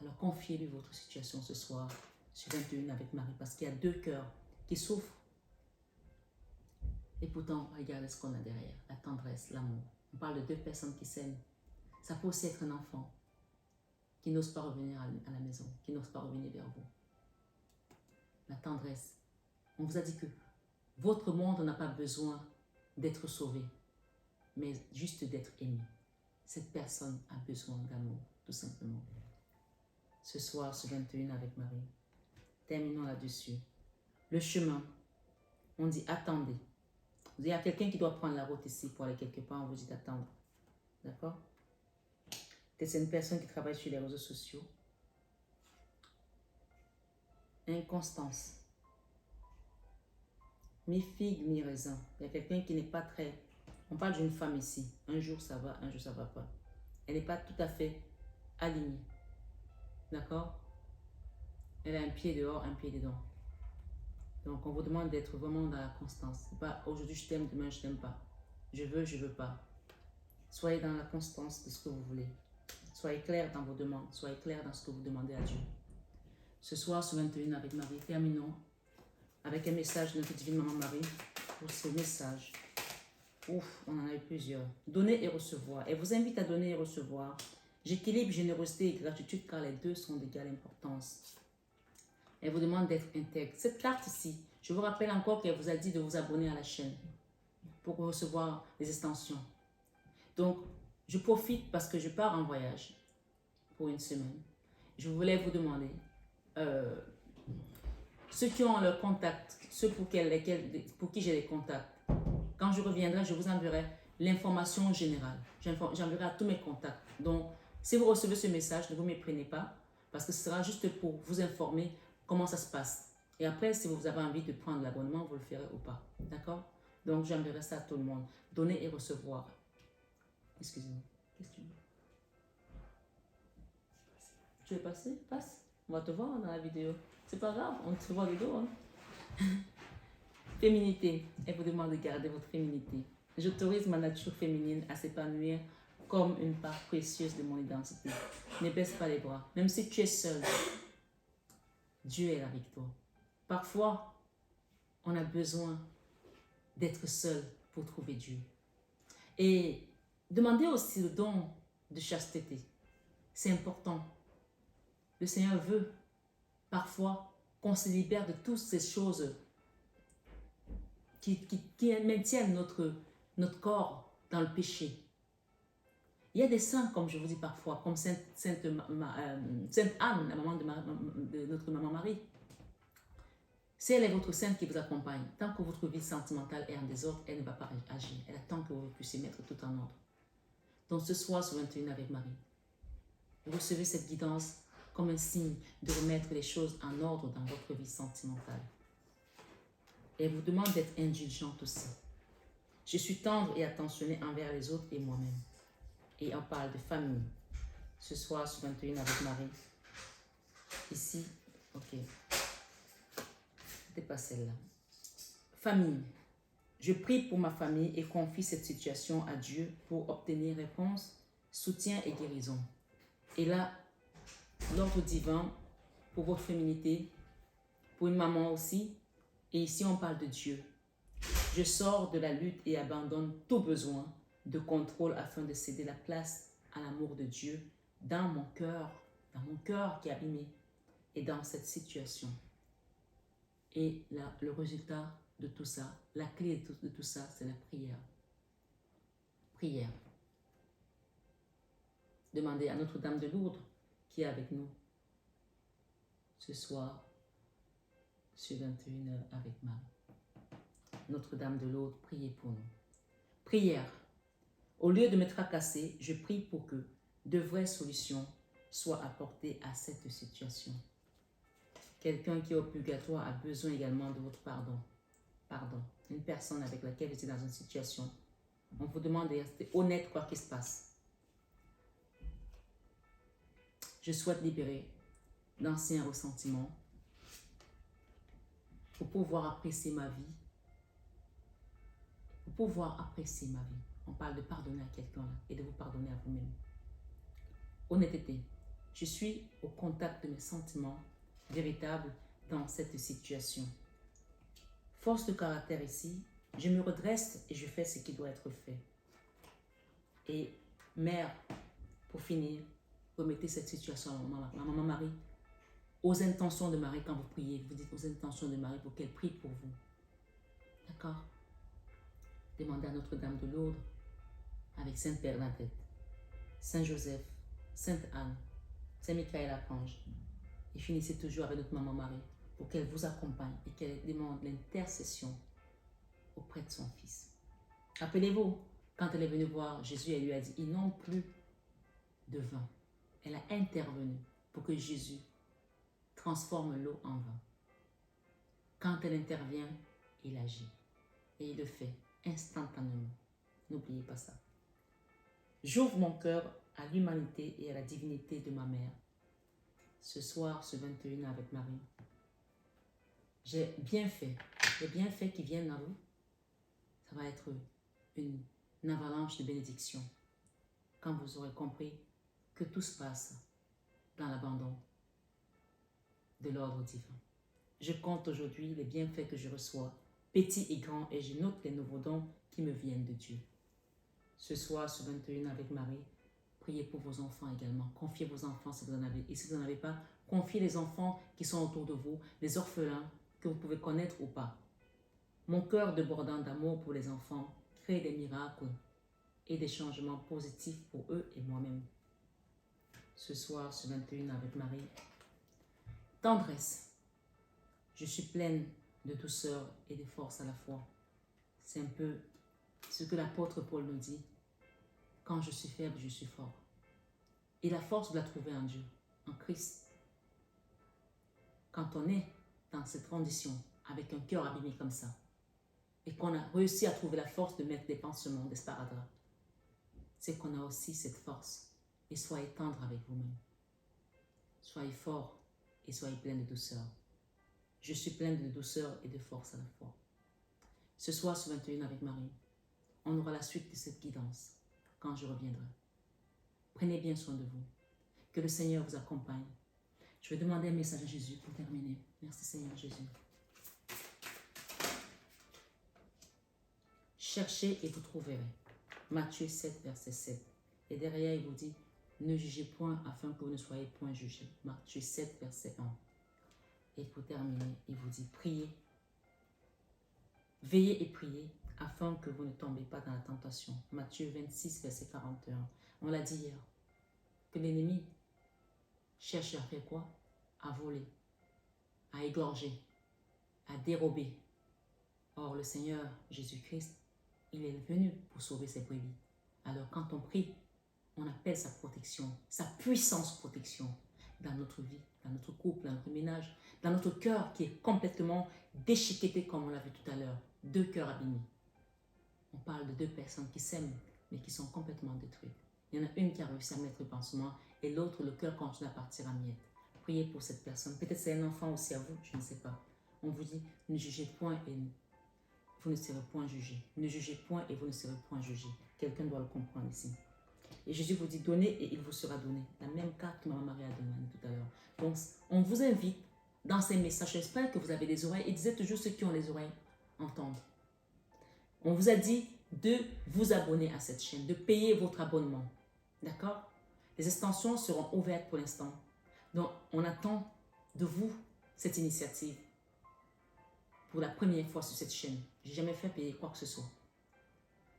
Alors confiez-lui votre situation ce soir sur 21 avec Marie parce qu'il y a 2 cœurs qui souffrent. Et pourtant, regardez ce qu'on a derrière, la tendresse, l'amour. On parle de 2 personnes qui s'aiment. Ça peut aussi être un enfant qui n'ose pas revenir à la maison, qui n'ose pas revenir vers vous. La tendresse. On vous a dit que votre monde n'a pas besoin d'être sauvé, mais juste d'être aimé. Cette personne a besoin d'amour, tout simplement. Ce soir, ce 21 avec Marie, terminons là-dessus. Le chemin, on dit attendez. Il y a quelqu'un qui doit prendre la route ici pour aller quelque part, on vous dit d'attendre. D'accord? Peut-être c'est une personne qui travaille sur les réseaux sociaux. Inconstance. Mi-figue, mi-raisin. Il y a quelqu'un qui n'est pas très... On parle d'une femme ici. Un jour ça va, un jour ça ne va pas. Elle n'est pas tout à fait alignée. D'accord? Elle a un pied dehors, un pied dedans. Donc on vous demande d'être vraiment dans la constance. C'est pas aujourd'hui je t'aime, demain je t'aime pas. Je veux pas. Soyez dans la constance de ce que vous voulez. Soyez clair dans vos demandes. Soyez clair dans ce que vous demandez à Dieu. Ce soir, ce 21 avec Marie, terminons avec un message de notre divine Maman Marie pour ce message. Ouf, on en a eu plusieurs. Donner et recevoir. Elle vous invite à donner et recevoir. J'équilibre générosité et gratitude car les deux sont d'égale importance. Elle vous demande d'être intègre. Cette carte ici, je vous rappelle encore qu'elle vous a dit de vous abonner à la chaîne pour recevoir les extensions. Donc, je profite parce que je pars en voyage pour une semaine. Je voulais vous demander, ceux qui ont leur contact, ceux pour qui j'ai les contacts, quand je reviendrai, je vous enverrai l'information générale. J'enverrai à tous mes contacts. Donc, si vous recevez ce message, ne vous méprenez pas, parce que ce sera juste pour vous informer comment ça se passe. Et après, si vous avez envie de prendre l'abonnement, vous le ferez ou pas. D'accord? Donc, j'enverrai ça à tout le monde. Donner et recevoir. Excusez-moi. Qu'est-ce que tu veux? Tu veux passer? Passe. On va te voir dans la vidéo. C'est pas grave, on te voit les dos. Hein? Féminité. Elle vous demande de garder votre féminité. J'autorise ma nature féminine à s'épanouir comme une part précieuse de mon identité. Ne baisse pas les bras. Même si tu es seul, Dieu est avec toi. Parfois, on a besoin d'être seul pour trouver Dieu. Et demandez aussi le don de chasteté. C'est important. Le Seigneur veut parfois qu'on se libère de toutes ces choses qui maintiennent notre corps dans le péché. Il y a des saints, comme je vous dis parfois, comme Sainte Anne, la maman de notre maman Marie. Si elle est votre sainte qui vous accompagne, tant que votre vie sentimentale est en désordre, elle ne va pas agir. Elle attend que vous puissiez mettre tout en ordre. Donc ce soir, ce 21 avec Marie, recevez cette guidance comme un signe de remettre les choses en ordre dans votre vie sentimentale. Et elle vous demande d'être indulgente aussi. Je suis tendre et attentionnée envers les autres et moi-même. Et on parle de famille. Ce soir, ce 21 avec Marie. Ici, ok. C'était pas celle-là. Famille. Je prie pour ma famille et confie cette situation à Dieu pour obtenir réponse, soutien et guérison. Et là, l'ordre divin pour votre féminité, pour une maman aussi. Et ici, on parle de Dieu. Je sors de la lutte et abandonne tout besoin de contrôle afin de céder la place à l'amour de Dieu dans mon cœur qui est abîmé et dans cette situation. Et là, le résultat de tout ça, la clé de tout ça, c'est la prière. Prière. Demandez à Notre-Dame de Lourdes qui est avec nous ce soir, sur 21h avec Marie. Notre-Dame de Lourdes, priez pour nous. Prière. Au lieu de me tracasser, je prie pour que de vraies solutions soient apportées à cette situation. Quelqu'un qui est au purgatoire a besoin également de votre pardon. Pardon. Une personne avec laquelle vous êtes dans une situation. On vous demande de rester honnête quoi qu'il se passe. Je souhaite libérer d'anciens ressentiments pour pouvoir apprécier ma vie. Pour pouvoir apprécier ma vie. On parle de pardonner à quelqu'un et de vous pardonner à vous-même. Honnêteté. Je suis au contact de mes sentiments véritables dans cette situation. Force de caractère ici. Je me redresse et je fais ce qui doit être fait. Et mère, pour finir, remettez cette situation à maman Marie, aux intentions de Marie quand vous priez. Vous dites aux intentions de Marie pour qu'elle prie pour vous. D'accord? Demandez à Notre-Dame de Lourdes avec Sainte Bernadette, Saint Joseph, Sainte Anne, Saint Michael Archange. Et finissez toujours avec notre maman Marie pour qu'elle vous accompagne et qu'elle demande l'intercession auprès de son Fils. Rappelez-vous, quand elle est venue voir Jésus, elle lui a dit, ils n'ont plus de vin. Elle a intervenu pour que Jésus transforme l'eau en vin. Quand elle intervient, il agit. Et il le fait instantanément. N'oubliez pas ça. J'ouvre mon cœur à l'humanité et à la divinité de ma mère. Ce soir, ce 21 avec Marie. J'ai bien fait. Les bienfaits qui viennent à vous, ça va être une avalanche de bénédictions. Quand vous aurez compris que tout se passe dans l'abandon de l'ordre divin. Je compte aujourd'hui les bienfaits que je reçois, petits et grands, et je note les nouveaux dons qui me viennent de Dieu. Ce soir, ce 21 avec Marie, priez pour vos enfants également. Confiez vos enfants si vous en avez. Et si vous n'en avez pas, confiez les enfants qui sont autour de vous, les orphelins que vous pouvez connaître ou pas. Mon cœur débordant d'amour pour les enfants crée des miracles et des changements positifs pour eux et moi-même. Ce soir, ce 21 avec Marie, tendresse. Je suis pleine de douceur et de force à la fois. C'est un peu ce que l'apôtre Paul nous dit. Quand je suis faible, je suis fort. Et la force, vous la trouvez en Dieu, en Christ. Quand on est dans cette condition, avec un cœur abîmé comme ça, et qu'on a réussi à trouver la force de mettre des pansements, des sparadraps, c'est qu'on a aussi cette force. Et soyez tendre avec vous-même. Soyez fort et soyez plein de douceur. Je suis pleine de douceur et de force à la fois. Ce soir, ce 21 avec Marie, on aura la suite de cette guidance quand je reviendrai. Prenez bien soin de vous. Que le Seigneur vous accompagne. Je vais demander un message à Jésus pour terminer. Merci Seigneur Jésus. Cherchez et vous trouverez. Matthieu 7, verset 7. Et derrière, il vous dit, ne jugez point afin que vous ne soyez point jugés. Matthieu 7, verset 1. Et pour terminer, il vous dit, priez. Veillez et priez afin que vous ne tombez pas dans la tentation. Matthieu 26, verset 41. On l'a dit hier, que l'ennemi cherche à faire quoi? À voler, à égorger, à dérober. Or, le Seigneur Jésus-Christ, il est venu pour sauver ses brebis. Alors, quand on prie, on appelle sa protection, sa puissance protection dans notre vie, dans notre couple, dans notre ménage, dans notre cœur qui est complètement déchiqueté comme on l'a vu tout à l'heure. 2 cœurs abîmés. On parle de 2 personnes qui s'aiment, mais qui sont complètement détruites. Il y en a une qui a réussi à mettre le pansement et l'autre, le cœur continue à partir en miettes. Priez pour cette personne. Peut-être c'est un enfant aussi à vous, je ne sais pas. On vous dit, ne jugez point et vous ne serez point jugé. Ne jugez point et vous ne serez point jugé. Quelqu'un doit le comprendre ici. Et Jésus vous dit, donnez et il vous sera donné. La même carte que Maman Marie a donnée tout à l'heure. Donc, on vous invite dans ces messages. J'espère que vous avez des oreilles. Et disait toujours ceux qui ont les oreilles entendent. On vous a dit de vous abonner à cette chaîne, de payer votre abonnement. D'accord? Les extensions seront ouvertes pour l'instant. Donc, on attend de vous cette initiative pour la première fois sur cette chaîne. Je n'ai jamais fait payer quoi que ce soit.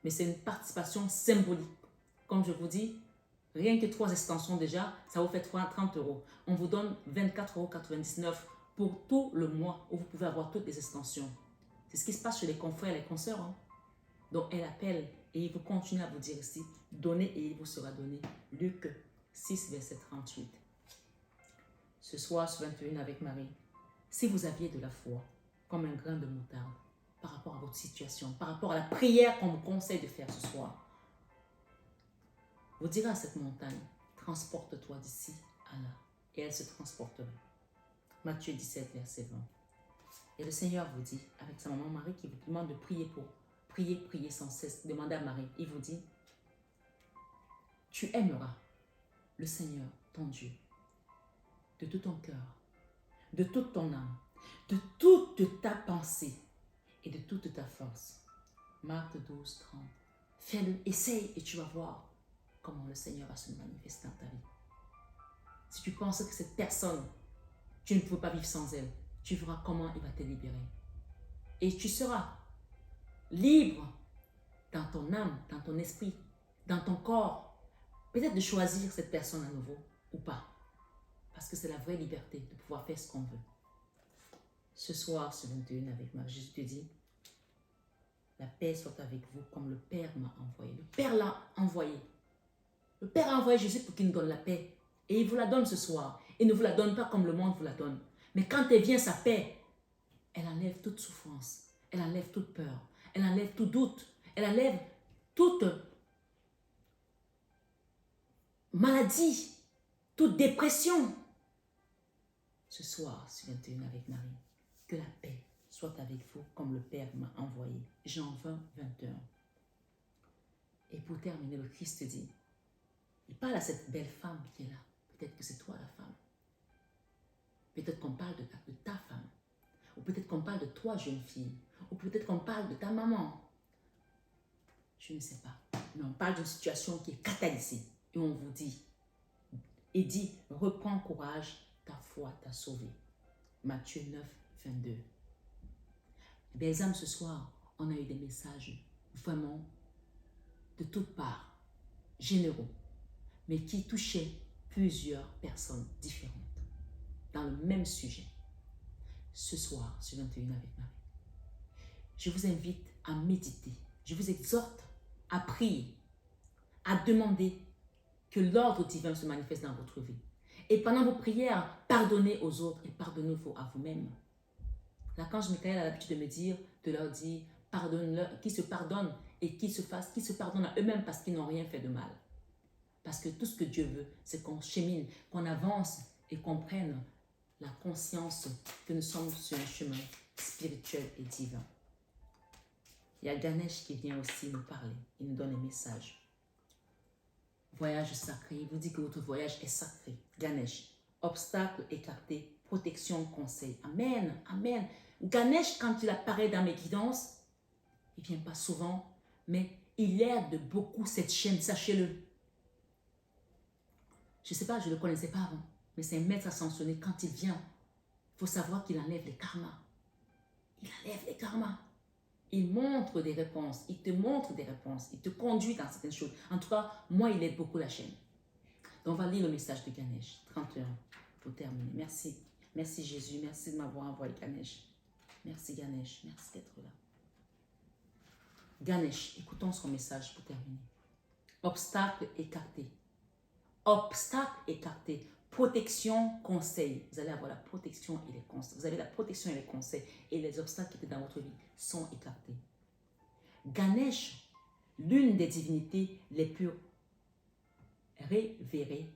Mais c'est une participation symbolique. Comme je vous dis, rien que 3 extensions déjà, ça vous fait 30 €. On vous donne 24,99 € pour tout le mois où vous pouvez avoir toutes les extensions. C'est ce qui se passe chez les confrères et les consoeurs. Hein? Donc, elle appelle et il vous continue à vous dire ici, donnez et il vous sera donné. Luc 6, verset 38. Ce soir, ce 21 avec Marie, si vous aviez de la foi, comme un grain de moutarde, par rapport à votre situation, par rapport à la prière qu'on vous conseille de faire ce soir, vous direz à cette montagne, transporte-toi d'ici à là, et elle se transportera. Matthieu 17, verset 20. Et le Seigneur vous dit, avec sa maman Marie qui vous demande de prier pour, prier sans cesse, demandez à Marie, il vous dit, tu aimeras le Seigneur, ton Dieu, de tout ton cœur, de toute ton âme, de toute ta pensée et de toute ta force. Marc 12, 30. Fais-le, essaye et tu vas voir comment le Seigneur va se manifester dans ta vie. Si tu penses que cette personne, tu ne peux pas vivre sans elle, tu verras comment il va te libérer. Et tu seras libre dans ton âme, dans ton esprit, dans ton corps. Peut-être de choisir cette personne à nouveau ou pas. Parce que c'est la vraie liberté de pouvoir faire ce qu'on veut. Ce soir, ce 21 avec moi, Jésus te dit, la paix soit avec vous comme le Père m'a envoyé. Le Père l'a envoyé. Le Père a envoyé Jésus pour qu'il nous donne la paix. Et il vous la donne ce soir. Il ne vous la donne pas comme le monde vous la donne. Mais quand elle vient, sa paix, elle enlève toute souffrance. Elle enlève toute peur. Elle enlève tout doute. Elle enlève toute maladie, toute dépression. Ce soir, ce 21 avec Marie, que la paix soit avec vous comme le Père m'a envoyé. Jean 20, 21. Et pour terminer, le Christ dit, Il parle à cette belle femme qui est là. Peut-être que c'est toi la femme. Peut-être qu'on parle de ta femme. Ou peut-être qu'on parle de toi, jeune fille. Ou peut-être qu'on parle de ta maman. Je ne sais pas. Mais on parle d'une situation qui est catalysée. Et on vous dit, reprends courage, ta foi t'a sauvé. Matthieu 9, 22. Belles âmes, ce soir, on a eu des messages vraiment de toutes parts, généraux, mais qui touchaient plusieurs personnes différentes dans le même sujet. Ce soir, sur 21 avec Marie, je vous invite à méditer. Je vous exhorte à prier, à demander que l'ordre divin se manifeste dans votre vie. Et pendant vos prières, pardonnez aux autres et pardonnez-vous à vous-même. L'archange Michael a l'habitude de me dire, de leur dire, pardonne-leur, qui se pardonnent et qui se pardonnent à eux-mêmes parce qu'ils n'ont rien fait de mal. Parce que tout ce que Dieu veut, c'est qu'on chemine, qu'on avance et qu'on prenne la conscience que nous sommes sur un chemin spirituel et divin. Il y a Ganesh qui vient aussi nous parler. Il nous donne un message. Voyage sacré. Il vous dit que votre voyage est sacré. Ganesh. Obstacle écarté. Protection, conseil. Amen. Amen. Ganesh, quand il apparaît dans mes guidances, il ne vient pas souvent, mais il aide beaucoup cette chaîne, sachez-le. Je ne sais pas, je ne le connaissais pas avant, mais c'est un maître ascensionné. Quand il vient, il faut savoir qu'il enlève les karmas. Il enlève les karmas. Il montre des réponses, il te montre des réponses, il te conduit dans certaines choses. En tout cas, moi, il aide beaucoup la chaîne. Donc, on va lire le message de Ganesh, 31, pour terminer. Merci. Merci Jésus, merci de m'avoir envoyé Ganesh. Merci Ganesh, merci d'être là. Ganesh, écoutons son message pour terminer. Obstacle écarté. Obstacle écarté. Protection, conseil. Vous allez avoir la protection et les conseils. Vous avez la protection et les conseils. Et les obstacles qui étaient dans votre vie sont écartés. Ganesh, l'une des divinités les plus révérées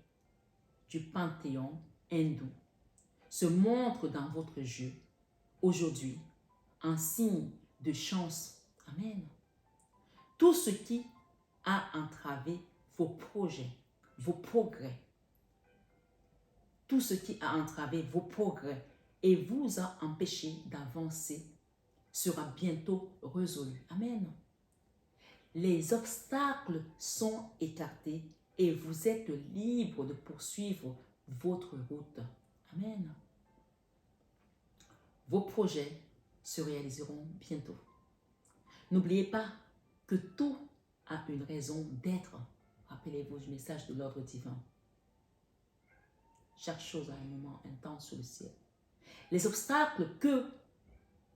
du panthéon hindou, se montre dans votre jeu aujourd'hui en signe de chance. Amen. Tout ce qui a entravé vos projets, vos progrès, tout ce qui a entravé vos progrès et vous a empêché d'avancer sera bientôt résolu. Amen. Les obstacles sont écartés et vous êtes libre de poursuivre votre route. Amen. Vos projets se réaliseront bientôt. N'oubliez pas que tout a une raison d'être. Rappelez-vous du message de l'ordre divin. Chaque chose a un moment, un temps sur le ciel. Les obstacles que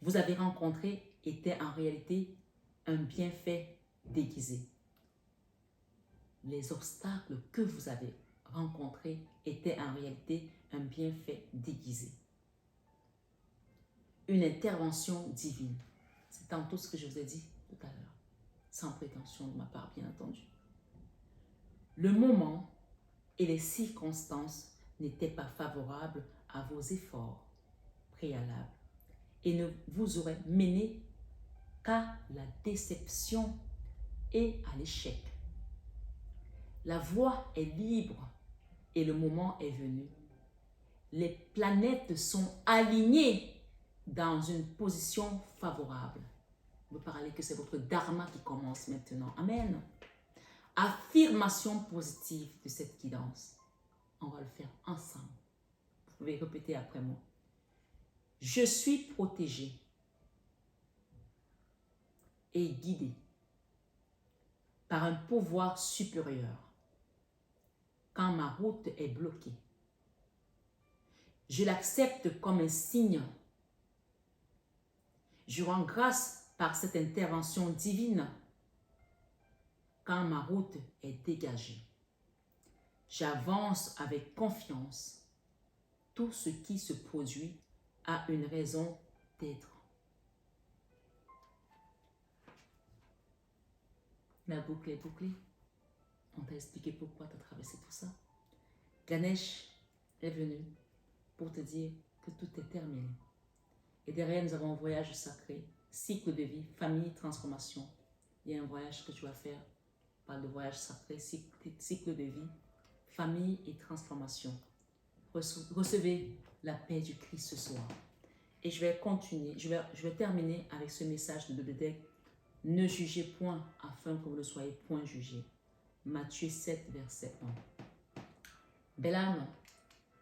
vous avez rencontrés étaient en réalité un bienfait déguisé. Les obstacles que vous avez rencontrés étaient en réalité un bienfait déguisé. Une intervention divine. C'est tantôt ce que je vous ai dit tout à l'heure. Sans prétention de ma part, bien entendu. Le moment et les circonstances n'étaient pas favorables à vos efforts préalables et ne vous auraient mené qu'à la déception et à l'échec. La voie est libre et le moment est venu. Les planètes sont alignées dans une position favorable. Vous parlez que c'est votre dharma qui commence maintenant. Amen. Affirmation positive de cette guidance. On va le faire ensemble. Vous pouvez répéter après moi. Je suis protégé et guidé par un pouvoir supérieur quand ma route est bloquée. Je l'accepte comme un signe. Je rends grâce par cette intervention divine quand ma route est dégagée. J'avance avec confiance. Tout ce qui se produit a une raison d'être. La boucle est bouclée. On t'a expliqué pourquoi tu as traversé tout ça. Ganesh est venu pour te dire que tout est terminé. Et derrière, nous avons un voyage sacré, cycle de vie, famille, transformation. Il y a un voyage que tu vas faire parle de voyage sacré, cycle de vie, famille et transformation. Recevez la paix du Christ ce soir. Et je vais continuer, je vais terminer avec ce message de Bébédek. Ne jugez point afin que vous ne soyez point jugés. Matthieu 7, verset 1. Belle âme,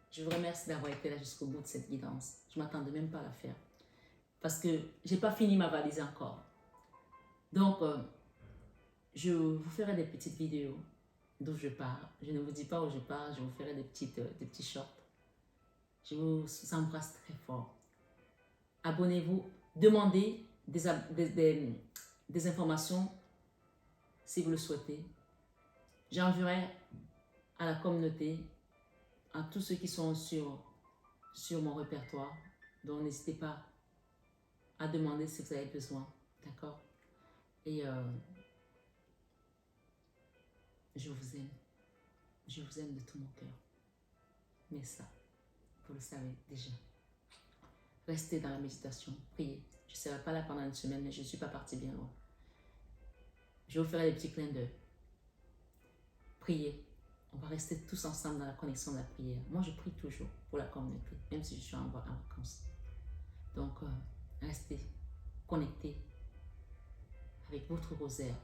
je vous remercie d'avoir été là jusqu'au bout de cette guidance. Je ne m'attendais même pas à la faire. Parce que je n'ai pas fini ma valise encore. Donc, je vous ferai des petites vidéos d'où je pars. Je ne vous dis pas où je pars, je vous ferai des petits shorts. Je vous embrasse très fort. Abonnez-vous, demandez des informations si vous le souhaitez. J'enverrai à la communauté, à tous ceux qui sont sur mon répertoire. Donc n'hésitez pas à demander si vous avez besoin. D'accord? Et je vous aime. Je vous aime de tout mon cœur. Mais ça, vous le savez déjà. Restez dans la méditation, priez. Je ne serai pas là pendant une semaine, mais je ne suis pas partie bien loin. Je vous ferai des petits clins d'œil. Priez. On va rester tous ensemble dans la connexion de la prière. Moi, je prie toujours pour la communauté, même si je suis en vacances. Donc, restez connectés avec votre rosaire.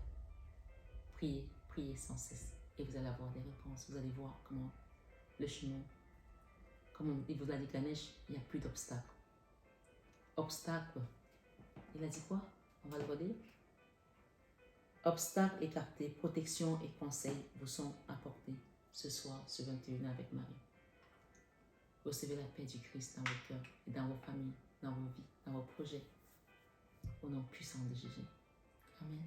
Priez, priez sans cesse. Et vous allez avoir des réponses. Vous allez voir comment le chemin, comme il vous a dit que la neige, il n'y a plus d'obstacles. Obstacle. Il a dit quoi? On va le redire. Obstacles écartés, protection et conseils vous sont apportés ce soir, ce 21 avec Marie. Recevez la paix du Christ dans vos cœurs et dans vos familles, dans vos vies, dans vos projets. Au nom puissant de Jésus. Amen.